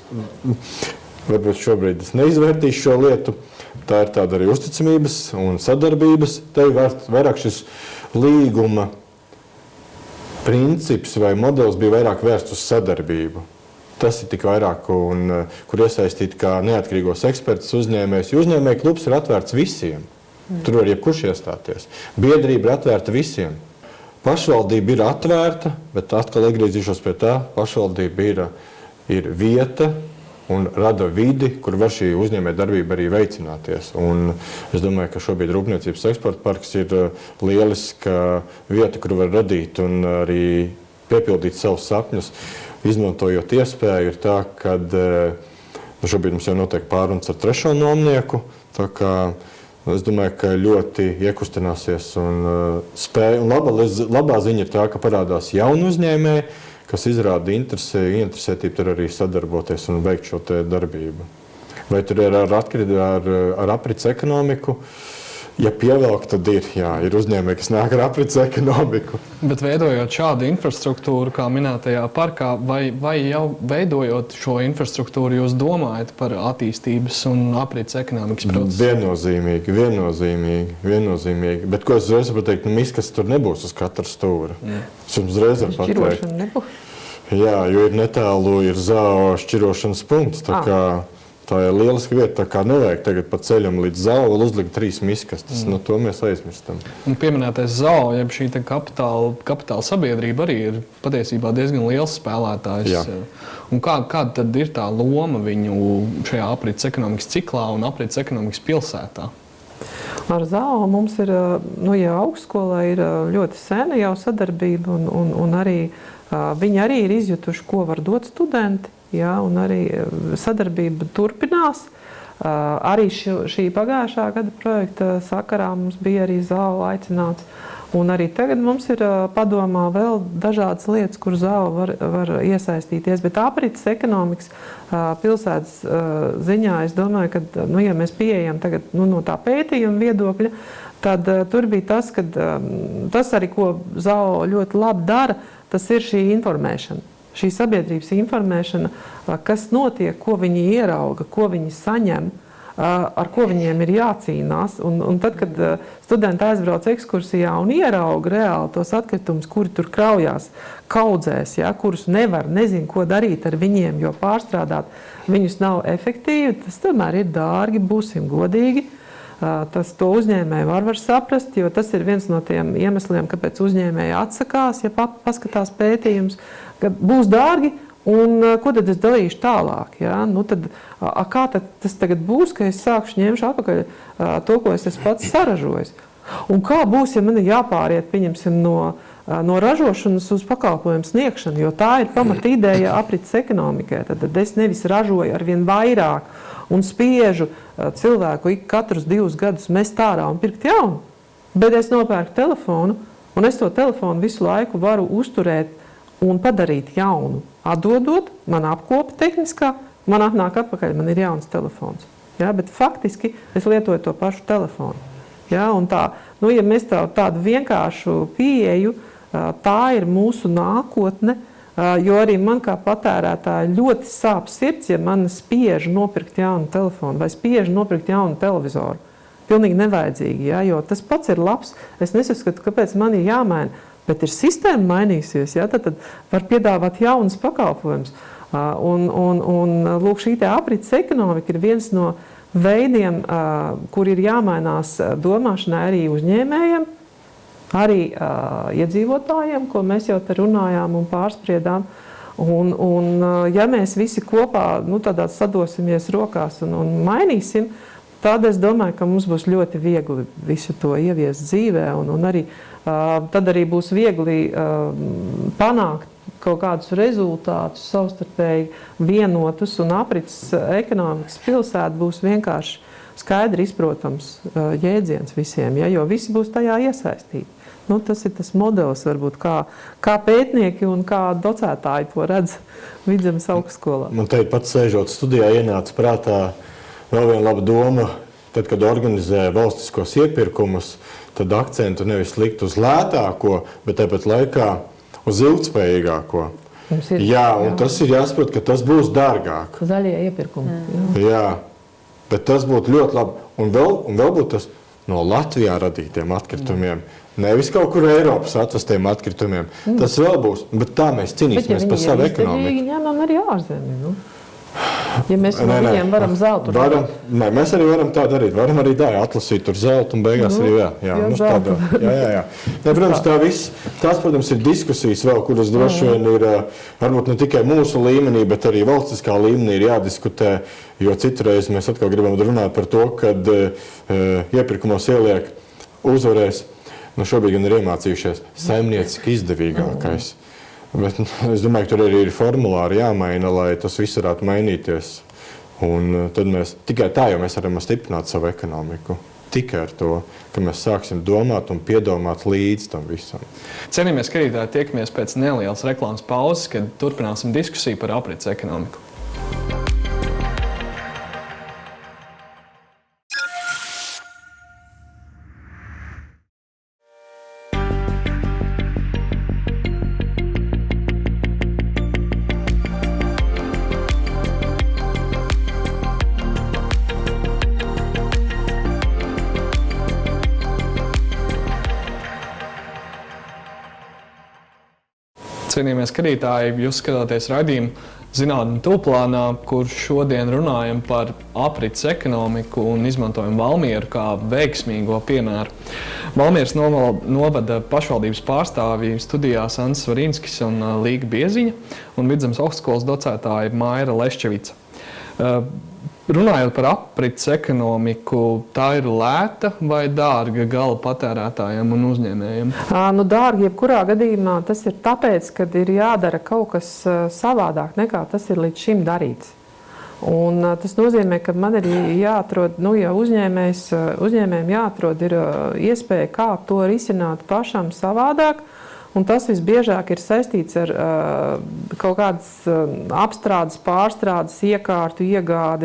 Varbūt šobrīd es neizvērtīšu šo lietu. Tā ir tāda arī uzticamības un sadarbības. Te ir vairāk šis līguma princips vai modelis bija vairāk vērsts uz sadarbību. Tas ir tik vairāk, kur iesaistīt kā neatkarīgos ekspertus uzņēmējus. Uzņēmēju klubs ir atvērts visiem. Tur var jebkurš iestāties. Biedrība ir atvērta visiem. Pašvaldība ir atvērta, bet atkal atgriezīšos pie tā. Pašvaldība ir vieta un rada vidi, kur var šī uzņēmē darbība arī veicināties. Un es domāju, ka šobrīd Rūpniecības eksporta parks ir lieliska vieta, kur var radīt un arī piepildīt savus sapņus, izmantojot iespēju. Ir tā, ka šobrīd mums jau notiek pārunas ar 3. nomnieku, tā kā es domāju, ka ļoti iekustināsies un spēja. Un labā ziņa ir tā, ka parādās jauni uzņēmēji, kas izrāda interesētību tur arī sadarboties un veikt šo te darbību. Vai tur ir ar aprits ekonomiku? Ja pievelk, tad ir uzņēmēji, kas nāk ar aprits ekonomiku. Bet veidojot šādu infrastruktūru, kā minētajā parkā, vai jau veidojot šo infrastruktūru, jūs domājat par attīstības un aprits ekonomikas procesu? Viennozīmīgi. Bet ko es uzreiz varu teikt, miskas tur nebūs uz katra stūra. Es jums uzreiz varu pateikt. Jā, jo ir netālu ZAO šķirošanas punkts. Tā ir lieliska vieta, tā kā nevajag tagad pa ceļam līdz ZAO vēl uzlikt 3 miskastes. To mēs aizmirstam. Un pieminētais ZAO, jeb šī kapitāla sabiedrība arī ir patiesībā diezgan liels spēlētājs. Jā. Un kāda tad ir tā loma viņu šajā aprits ekonomikas ciklā un aprits ekonomikas pilsētā? Ar ZAO mums ir, ja augstskolā ir ļoti sena jau sadarbība un arī viņi arī ir izjutuši, ko var dot studenti. Jā, un arī sadarbība turpinās. Arī šī pagājušā gada projekta sakarā mums bija arī ZAO aicināts. Un arī tagad mums ir padomā vēl dažādas lietas, kur ZAO var iesaistīties. Bet aprits ekonomikas pilsētas ziņā, es domāju, ka, ja mēs pieejam tagad no tā pētījuma viedokļa, tad tur bija tas, ka tas arī, ko ZAO ļoti labi dara, tas ir šī informēšana. Šī sabiedrības informēšana, kas notiek, ko viņi ierauga, ko viņi saņem, ar ko viņiem ir jācīnās. Un tad, kad studenti aizbrauc ekskursijā un ierauga reāli tos atkritumus, kuri tur kraujās kaudzēs, kurus nezin, ko darīt ar viņiem, jo pārstrādāt viņus nav efektīvi, tas tomēr ir dārgi, būsim godīgi. To uzņēmēji var saprast, jo tas ir viens no tiem iemesliem, kāpēc uzņēmēji atsakās, ja paskatās pētījums, ka būs dārgi, un ko tad es darīšu tālāk? Ja? Tad, kā tad tas tagad būs, ka es ņemšu atpakaļ to, ko es pats saražoju? Un kā būs, ja man ir jāpāriet, pieņemsim, no ražošanas uz pakalpojumu sniegšanu, jo tā ir pamata ideja aprits ekonomikai. Tad es nevis ražoju arvien vairāk un spiežu cilvēku katrus 2 gadus mest ārā un pirkt jaunu, bet es nopērku telefonu, un es to telefonu visu laiku varu uzturēt un padarīt jaunu. Atdodot, man apkopa tehniskā, man atnāk atpakaļ, man ir jauns telefons. Ja, bet faktiski es lietoju to pašu telefonu. Ja, un tā, ja mēs tādu vienkāršu pieeju, tā ir mūsu nākotne, jo arī man kā patērētāji ļoti sāp sirds, ja man spiež nopirkt jaunu telefonu vai spiež nopirkt jaunu televizoru. Pilnīgi nevajadzīgi, ja, jo tas pats ir labs. Es nesaskatu, kāpēc man ir jāmaina. Bet ir sistēma mainīsies, ja, tad var piedāvāt jaunas pakalpojumus. Lūk, šī aprits ekonomika ir viens no veidiem, kur ir jāmainās domāšanai arī uzņēmējiem, arī iedzīvotājiem, ko mēs jau te runājām un pārspriedām. Ja mēs visi kopā tādā sadosimies rokās un mainīsim, tad es domāju, ka mums būs ļoti viegli visu to ieviest dzīvē, un arī, tad arī būs viegli panākt kaut kādus rezultātus savstarpēji vienotus, un aprits ekonomikas pilsēta būs vienkārši skaidri izprotams jēdziens visiem, ja, jo visi būs tajā iesaistīti. Nu, tas ir tas modelis, varbūt, kā pētnieki un kā docētāji to redz Vidzemes augstskolā. Man teikt, pats sēžot studijā, ienāca prātā vēl viena laba doma. Tad, kad organizē valstiskos iepirkumus, tad akcentu nevis likt uz lētāko, bet tāpat laikā uz ilgtspējīgāko. Jā, un tas ir jāsaprot, ka tas būs dārgāk. Zaļie iepirkumi. Jā, bet tas būtu ļoti labi. Un vēl būtu tas no Latvijā radītiem atkritumiem. Nevis kaut kur Eiropas atvestiem atkritumiem. Tas vēl būs, bet tā mēs cīnīsimies par savu ekonomiku. Bet ja viņi ņemam arī ārzemī, nu? Ja mēs no viņiem varam zeltu varam, nē, mēs arī varam tā darīt. Varam arī tā atlasīt tur zeltu un beigās arī jā. Protams, tās, protams, ir diskusijas vēl, kuras droši vien ir varbūt ne tikai mūsu līmenī, bet arī valstiskā līmenī ir jādiskutē, jo citreiz mēs atkal gribam runāt par to, kad iepirkumos ieliek uzvarēs, nu šobrīd gan ir iemācījušies saimnieciski izdevīgākais. Bet es domāju, ka tur arī ir formulāri jāmaina, lai tas viss varētu mainīties. Un tad tikai tā jau mēs varam stiprināt savu ekonomiku. Tikai ar to, ka mēs sāksim domāt un piedomāt līdz tam visam. Cienījamies skatītāji, tiekamies pēc nelielas reklāmas pauzes, kad turpināsim diskusiju par aprits ekonomiku. Cienījamies skatītāji, jūs skatāties raidījumu Zinātne tūplānā, kur šodien runājam par aprits ekonomiku un izmantojam Valmieru kā veiksmīgo piemēru. Valmieras novada pašvaldības pārstāvji studijā Sants Svarinskis un Līga Bieziņa un Vidzemes augstskolas docētāja Maira Leščevica. Runājot par aprits ekonomiku, tā ir lēta vai dārga gala patērētājiem un uzņēmējiem? Nu, dārgi jebkurā gadījumā tas ir tāpēc, ka ir jādara kaut kas savādāk nekā tas ir līdz šim darīts. Un tas nozīmē, ka man ir jāatrod, ja uzņēmējiem jāatrod ir iespēja, kā to risināt pašam savādāk. Un tas visbiežāk ir saistīts ar kaut kādas apstrādes, pārstrādes, iekārtu iegādi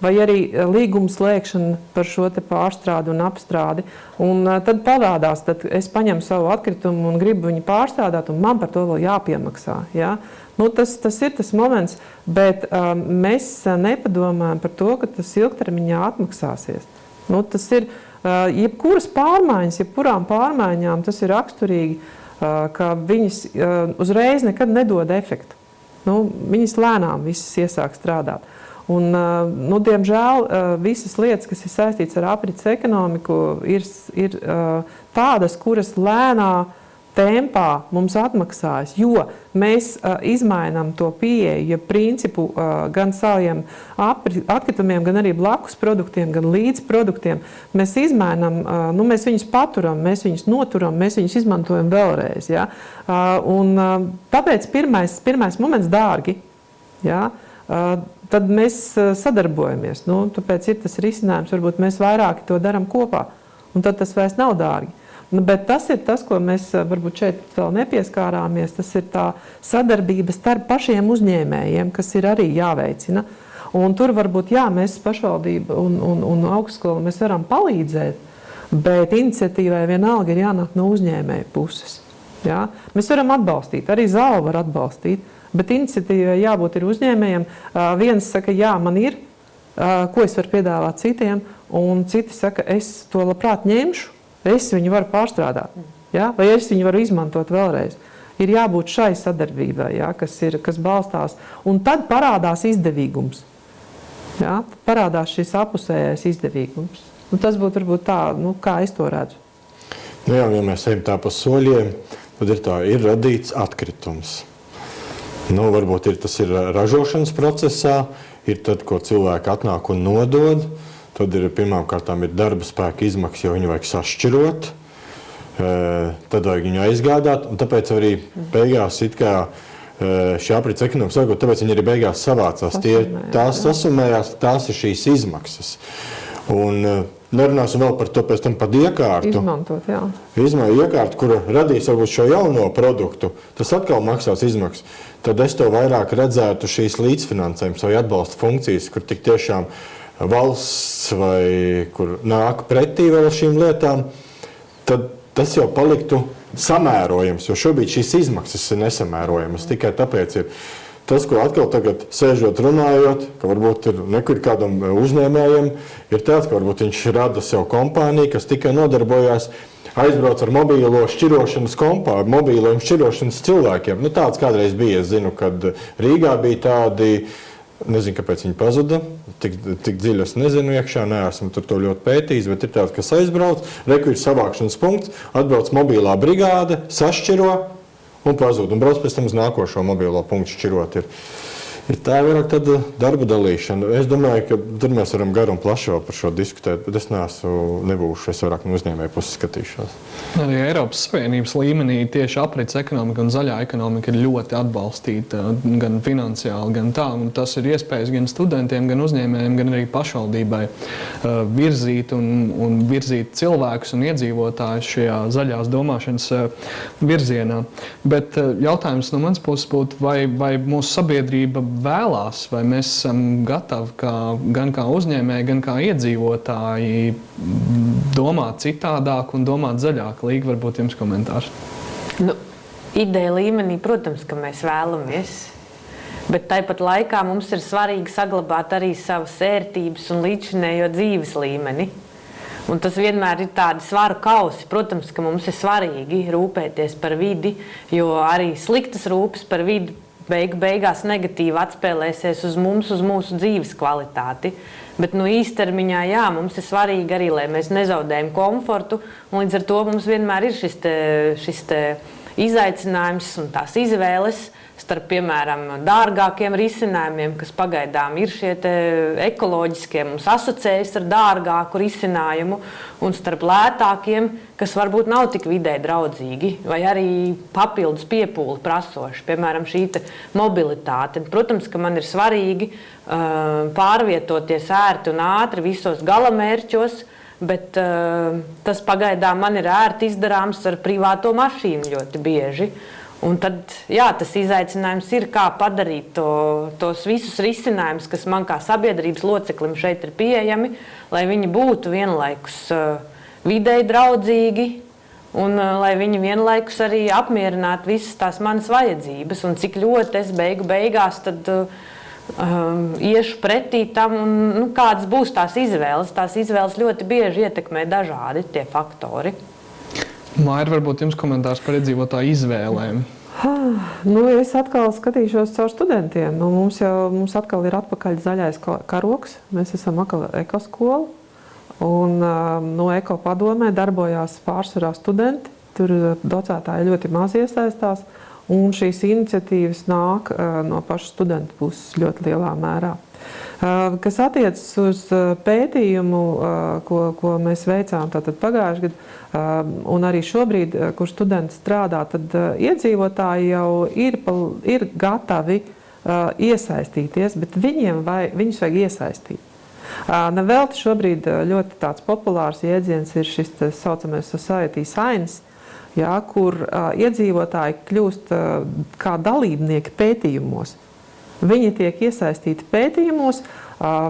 vai arī līgumu slēgšanu par šo te pārstrādi un apstrādi. Un tad parādās, tad es paņemu savu atkritumu un gribu viņu pārstrādāt, un man par to vēl jāpiemaksā. Ja? Nu, tas ir tas moments, bet mēs nepadomājam par to, ka tas ilgtermiņā atmaksāsies. Nu, tas ir jebkurām pārmaiņām tas ir raksturīgi, ka viņas uzreiz nekad nedod efektu. Nu, viņas lēnām visas iesāk strādāt. Un, diemžēl, visas lietas, kas ir saistītas ar aprits ekonomiku, ir tādas, kuras lēnā tempā mums atmaksājas, jo mēs izmainām to pieeju, ja principu gan saviem atkritumiem, gan arī blakus produktiem, gan līdz produktiem. Mēs izmainām, mēs viņus paturam, mēs viņus noturam, mēs viņus izmantojam vēlreiz. Ja? Un tāpēc pirmais moments dārgi. Ja? Tad mēs sadarbojamies. Tāpēc ir tas risinājums, varbūt mēs vairāki to daram kopā, un tad tas vairs nav dārgi. Bet tas ir tas, ko mēs varbūt šeit vēl nepieskārāmies, tas ir tā sadarbība starp pašiem uzņēmējiem, kas ir arī jāveicina. Un tur varbūt, mēs pašvaldība un augstskola, mēs varam palīdzēt, bet iniciatīvai vienalga ir jānāk no uzņēmēja puses. Ja? Mēs varam atbalstīt, arī zāli var atbalstīt, bet iniciatīvai jābūt ir uzņēmējiem. Viens saka, man ir, ko es varu piedāvāt citiem, un citi saka, es to labprāt ņemšu, es viņu varu pārstrādāt, ja? Vai es viņu varu izmantot vēlreiz. Ir jābūt šai sadarbībai, ja? kas balstās. Un tad parādās izdevīgums. Ja? Parādās šis apusējais izdevīgums. Tas būtu varbūt tā, kā es to redzu. Ja mēs ejam tā pa soļiem, tad ir radīts atkritums. Varbūt tas ir ražošanas procesā, ir tad, ko cilvēki atnāk un nodod. tad pirmkārtām ir darba spēka izmaksas, jo viņu vajag sašķirot, tad vajag viņu aizgādāt, un tāpēc arī beigās šī aprits ekonomika sākot, tāpēc viņi arī beigās savācās. Tās sasumējās, tās ir šīs izmaksas. Un nerunāsim vēl par to pēc tam par iekārtu. Izmantot, jā. Iekārtu, kura radīs varbūt šo jauno produktu, tas atkal maksās izmaksas. Tad es to vairāk redzētu šīs līdzfinansējums vai atbalsta funkcijas, kur tik tiešām valsts vai kur nāk pretī vēl šīm lietām, tad tas jau paliktu samērojams, jo šobrīd šīs izmaksas ir nesamērojamas. Tikai tāpēc ir tas, ko atkal tagad sēžot runājot, ka varbūt ir nekur kādam uzņēmējam, ir tāds, ka varbūt viņš rada sev kompāniju, kas tikai nodarbojās, aizbrauc ar mobīlo šķirošanas kompāniju, mobīliem šķirošanas cilvēkiem. Nu, tāds kādreiz bija, es zinu, kad Rīgā bija tādi, nezinu, kāpēc viņi pazuda, tik dziļi es nezinu iekšā, neesmu tur to ļoti pētījis, bet ir tāds, kas aizbrauc, reku ir savākšanas punkts, atbrauc mobilā brigāde, sašķiro un pazūd, un brauc pēc tam uz nākošo mobilo punktu šķirot. Ir tā vairāk tāda darba dalīšana. Es domāju, ka tur mēs varam garu un plaši vēl par šo diskutēt, bet es nebūšu, es vairāk no uzņēmēju puses skatīšos. Arī Eiropas Savienības līmenī tieši aprits ekonomika un zaļā ekonomika ir ļoti atbalstīta gan finansiāli, gan tā. Un tas ir iespējas gan studentiem, gan uzņēmējiem, gan arī pašvaldībai virzīt un virzīt cilvēkus un iedzīvotājus šajā zaļās domāšanas virzienā. Bet jautājums no manas puses būtu, vai mūsu sabiedrība vēlās, vai mēs esam gatavi gan kā uzņēmēji, gan kā iedzīvotāji domāt citādāk un domāt zaļāk. Līga, varbūt jums komentārs. Ideja līmenī, protams, ka mēs vēlamies, bet tāpat laikā mums ir svarīgi saglabāt arī savas ērtības un līdzinējo dzīves līmeni. Un tas vienmēr ir tādi svaru kausi. Protams, ka mums ir svarīgi rūpēties par vidi, jo arī sliktas rūpes par vidi beigās negatīvi atspēlēsies uz mums, uz mūsu dzīves kvalitāti. Bet īstermiņā, jā, mums ir svarīgi arī, lai mēs nezaudējam komfortu, un līdz ar to mums vienmēr ir šis izaicinājums un tās izvēles starp, piemēram, dārgākiem risinājumiem, kas pagaidām ir šie ekoloģiskie, mums asociējas ar dārgāku risinājumu, un starp lētākiem, kas varbūt nav tik vidē draudzīgi, vai arī papildus piepūli prasoši, piemēram, šī mobilitāte. Protams, ka man ir svarīgi pārvietoties ērti un ātri visos galamērķos, bet tas pagaidām man ir ērti izdarāms ar privāto mašīnu ļoti bieži. Un tad, jā, tas izaicinājums ir, kā padarīt tos visus risinājumus, kas man kā sabiedrības loceklim šeit ir pieejami, lai viņi būtu vienlaikus videi draudzīgi un lai viņi vienlaikus arī apmierinātu visas tās manas vajadzības. Un cik ļoti es beigās tad iešu pretī tam un kādas būs tās izvēles. Tās izvēles ļoti bieži ietekmē dažādi tie faktori. Maira, varbūt jums komentārs par iedzīvotāju izvēlēm? Es atkal skatīšos caur studentiem. Mums atkal ir atpakaļ zaļais karoks. Mēs esam atkal ekoskola. Un ekopadomē darbojās pārsvarā studenti. Tur docētāji ļoti maz iesaistās. Un šīs iniciatīvas nāk no paša studentu puses ļoti lielā mērā. Kas attiecas uz pētījumu, ko mēs veicām pagājušajā gadā, un arī šobrīd, kur studenti strādā, tad iedzīvotāji jau ir gatavi iesaistīties, bet viņus vajag iesaistīt. Nevelti šobrīd ļoti tāds populārs jēdziens ir šis saucamais society science, kur iedzīvotāji kļūst kā dalībnieki pētījumos. Viņi tiek iesaistīti pētījumos,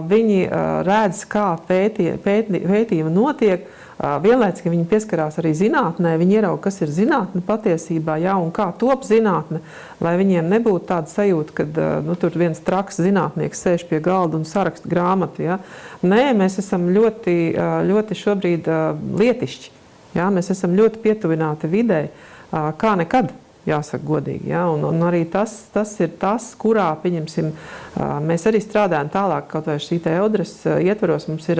viņi redz, kā pētījumi notiek, vienlaicīgi viņi pieskarās arī zinātnē, viņi ierauga, kas ir zinātne patiesībā, un kā top zinātne, lai viņiem nebūtu tāda sajūta, ka tur viens traks zinātnieks sēž pie galda un saraksta grāmatu. Ja? Nē, mēs esam ļoti šobrīd lietišķi. Ja? Mēs esam ļoti pietuvināti videi, kā nekad. Jāsaka godīgi. Ja? Un arī tas ir tas, kurā, pieņemsim, mēs arī strādājam tālāk, kaut vai šī Eudres ietvaros mums ir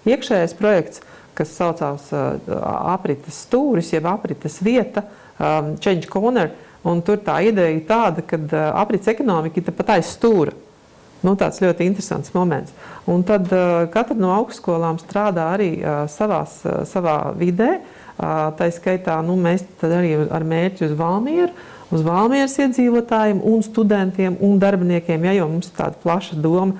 iekšējais projekts, kas saucās aprites stūris, jeb aprites vieta, Change Corner, un tur tā ideja ir tāda, ka aprits ekonomika ir pat aiz stūra. Tāds ļoti interesants moments. Un tad katra no augstskolām strādā arī savā vidē. Tā skaitā mēs tad arī ar mērķi uz Valmieras iedzīvotājiem un studentiem un darbiniekiem, jo mums ir tāda plaša doma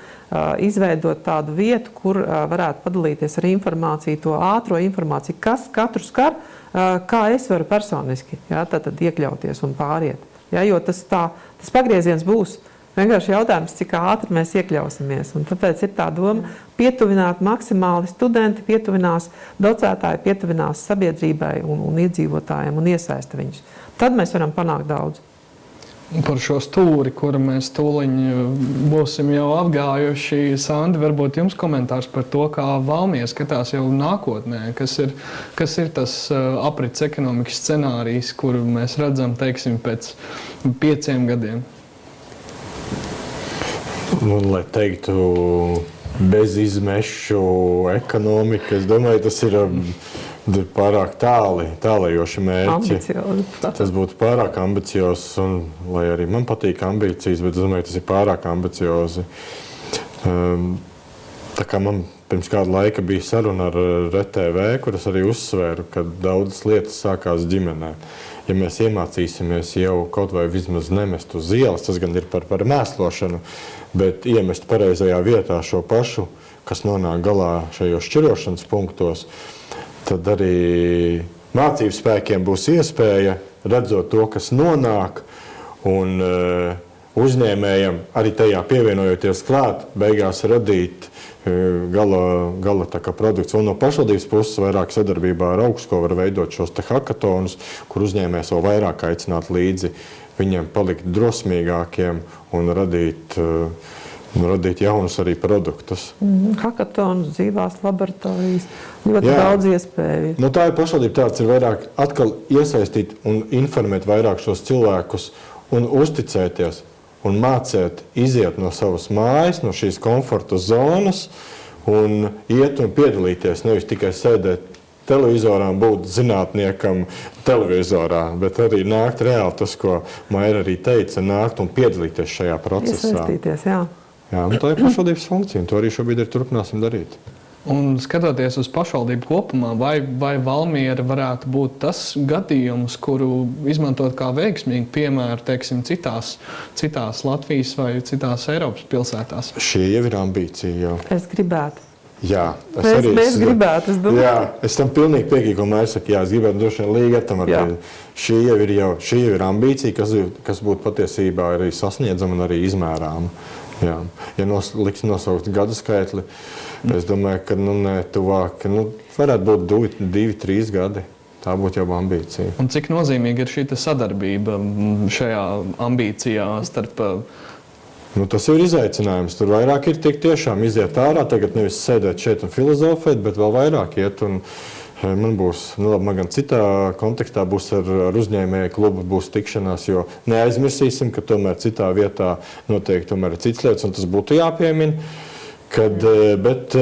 izveidot tādu vietu, kur varētu padalīties ar informāciju, to ātro informāciju, kas katru skar, kā es varu personiski tad iekļauties un pāriet. Jo tas pagrieziens būs. Vienkārši jautājums, cik ātri mēs iekļausimies. Un tāpēc ir tā doma pietuvināt maksimāli studenti, pietuvinās docētāji, pietuvinās sabiedrībai un iedzīvotājiem un iesaista viņus. Tad mēs varam panākt daudz. Par šo stūri, kuru mēs tūliņ būsim jau apgājuši, Sandi, varbūt jums komentārs par to, kā Valmiera skatās jau nākotnē, kas ir tas aprits ekonomikas scenārijs, kuru mēs redzam, teiksim, pēc 5 gadiem. Lai teiktu, bez izmešu ekonomika, es domāju, tas ir pārāk tālējoši mērķi. Ambiciozi. Tas būtu pārāk ambiciozs, un lai arī man patīk ambīcijas, bet es domāju, tas ir pārāk ambiciozi. Tā kā man pirms kāda laika bija saruna ar RTV, kuras arī uzsvēru, ka daudzas lietas sākās ģimenē. Ja mēs iemācīsimies jau kaut vai vismaz nemest uz ielas, tas gan ir par mēslošanu, bet iemest pareizajā vietā šo pašu, kas nonāk galā šajos šķirošanas punktos, tad arī mācību spēkiem būs iespēja, redzot to, kas nonāk, un uzņēmējam arī tajā pievienojoties klāt, beigās radīt gala produkts. Un no pašvaldības puses vairāk sadarbībā ar augstsko var veidot šos hackathonus, kur uzņēmējs vēl vairāk aicināt līdzi viņiem palikt drosmīgākiem un radīt jaunus arī produktus. Hackathonus, dzīvās laboratorijas, ļoti daudz iespēju. Tā ir pašvaldība tāds, ir vairāk atkal iesaistīt un informēt vairāk šos cilvēkus un uzticēties un mācēt iziet no savas mājas, no šīs komforta zonas un iet un piedalīties, nevis tikai sēdēt televizorā un būt zinātniekam televizorā, bet arī nākt reāli tas, ko Maira arī teica, nākt un piedalīties šajā procesā. Iesaistīties, jā. Jā, tā ir pašvaldības funkcija, un to arī šobrīd ir turpināsim darīt. Un skatoties uz pašvaldību kopumā, vai Valmiera varētu būt tas gadījums, kuru izmantot kā veiksmīgu piemēru, teiksim, citās Latvijas vai citās Eiropas pilsētās? Šī jau ir ambīcija jau. Es gribētu. Jā, mēs gribētu, es domāju. Jā, es tam pilnīgi piekrītu, ko Maira saka. Jā, es gribētu droši vien līga tam ar šī jau ir ambīcija, kas būtu patiesībā arī sasniedzama un arī izmērāma. Jā. Ja liks nosaukt gadu skaitli, es domāju, ka tuvāk varētu būt 2-3 gadi. Tā būtu jau ambīcija. Un cik nozīmīga ir šī sadarbība šajā ambīcijā starp? Tas ir izaicinājums. Tur vairāk ir tiešām iziet ārā, tagad nevis sēdēt šeit un filozofēt, bet vēl vairāk iet. Un man būs, man gan citā kontekstā būs ar uzņēmēju klubu būs tikšanās, jo neaizmirsīsim, ka tomēr citā vietā noteikti tomēr ir cits lietas, un tas būtu jāpiemina. Bet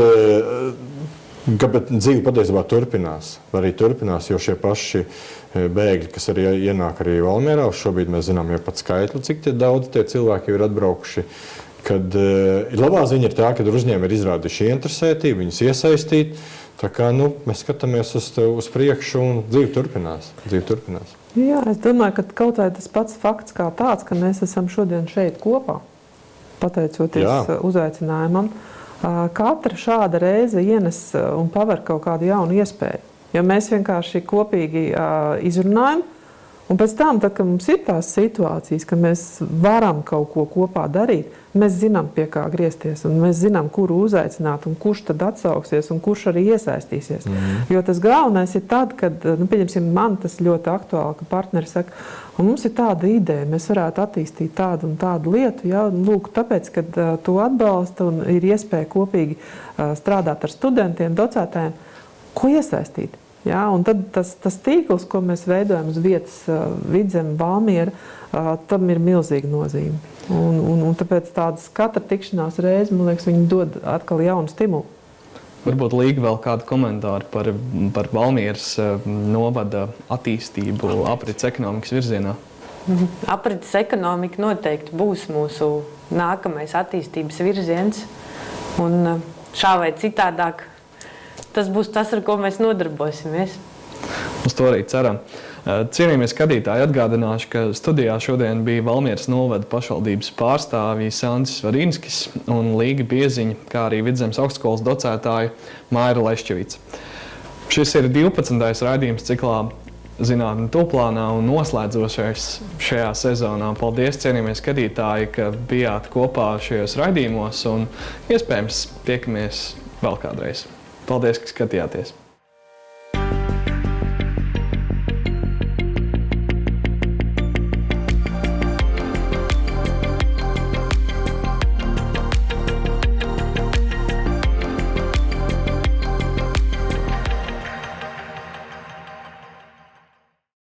dzīve patiesībā turpinās. Arī turpinās, jo šie paši bēgļi, kas arī ienāk arī Valmierā, šobrīd mēs zinām jau pat skaitli, cik daudz tie cilvēki ir atbraukuši. Kad labā ziņa ir tā, ka uzņēmēji ir izrādījuši ieinteresētību, viņus iesaistīt. Tā kā mēs skatāmies uz priekšu un dzīve turpinās. Jā, es domāju, ka kaut vai tas pats fakts kā tāds, ka mēs esam šodien šeit kopā, pateicoties uzaicinājumam, katra šāda reize ienes un paver kaut kādu jaunu iespēju. Ja mēs vienkārši kopīgi izrunājam, un pēc tam, tad, kad mums ir tās situācijas, ka mēs varam kaut ko kopā darīt, mēs zinām, pie kā griezties, un mēs zinām, kuru uzaicināt, un kurš tad atsauksies, un kurš arī iesaistīsies. Jo tas galvenais ir tad, kad, pieņemsim, man tas ļoti aktuāli, ka partneri saka, un mums ir tāda ideja, mēs varētu attīstīt tādu un tādu lietu, lūk, tāpēc, kad to atbalsta un ir iespēja kopīgi strādāt ar studentiem, docētājiem, ko iesaistīt. Ja, un tad tas tīkls, ko mēs veidojam uz vietas Vidzeme, Valmiera, tam ir milzīga nozīme. Un tāpēc tādas katra tikšanās reize, man liekas, viņi dod atkal jaunu stimulu. Varbūt Līga vēl kādu komentāru par Valmieras novada attīstību aprits ekonomikas virzienā. Aprites ekonomika noteikti būs mūsu nākamais attīstības virziens. Un šā vai citādāk tas būs tas, ar ko mēs nodarbosimies. Uz to arī ceram. Cienījamie skatītāji, atgādināšu, ka studijā šodien bija Valmieras novada pašvaldības pārstāvji Sandis Varīnskis un Līga Bieziņa, kā arī Vidzemes augstskolas docētāja Maira Lešķevica. Šis ir 12. raidījums ciklā Zinātne tūplānā un noslēdzošais šajā sezonā. Paldies, cienījamie skatītāji, ka bijāt kopā šajos raidījumos un iespējams tiekamies vēl kādreiz. Paldies, ka skatījāties!